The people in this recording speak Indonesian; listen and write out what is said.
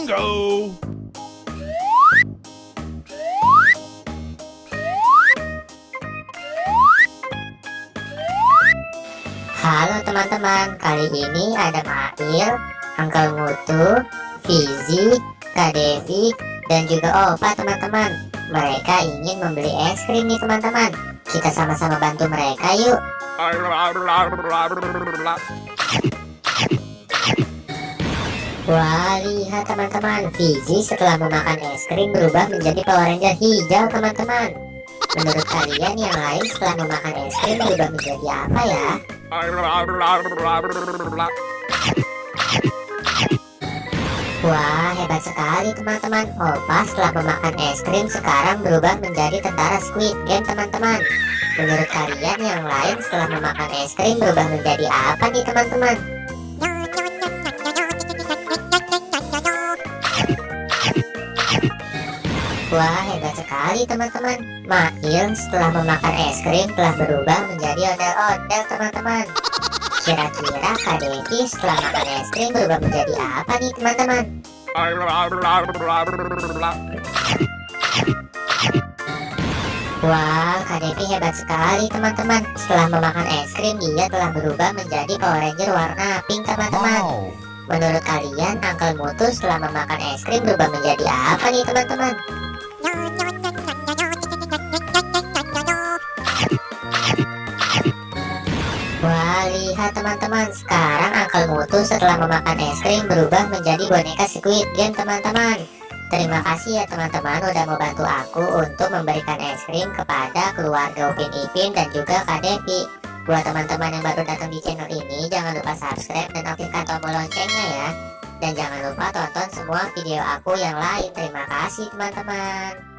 Bingo! Halo teman-teman, kali ini ada Mail, Uncle Mutu, Fizi, Kak Devi, dan juga Opa teman-teman. Mereka ingin membeli es krim nih teman-teman. Kita sama-sama bantu mereka yuk. Wah, lihat teman-teman, Fizi setelah memakan es krim berubah menjadi Power Ranger hijau teman-teman. Menurut kalian yang lain setelah memakan es krim berubah menjadi apa ya? Wah, hebat sekali teman-teman. Opa setelah memakan es krim sekarang berubah menjadi tentara Squid Game teman-teman. Menurut kalian yang lain setelah memakan es krim berubah menjadi apa nih teman-teman? Wah, hebat sekali teman-teman. Mail setelah memakan es krim telah berubah menjadi ondel-ondel teman-teman. Kira-kira Kak Devi setelah makan es krim berubah menjadi apa nih teman-teman? Wah, Kak Devi hebat sekali teman-teman. Setelah memakan es krim dia telah berubah menjadi Power Ranger warna pink teman-teman. Menurut kalian Uncle Mutu setelah memakan es krim berubah menjadi apa nih teman-teman? Wah, lihat teman-teman, sekarang Uncle Mutu setelah memakan es krim berubah menjadi boneka Squid Game teman-teman. Terima kasih ya teman-teman udah mau bantu aku untuk memberikan es krim kepada keluarga Upin Ipin dan juga Kak Devi. Buat teman-teman yang baru datang di channel ini, jangan lupa subscribe dan aktifkan tombol loncengnya ya. Dan jangan lupa tonton semua video aku yang lain. Terima kasih teman-teman.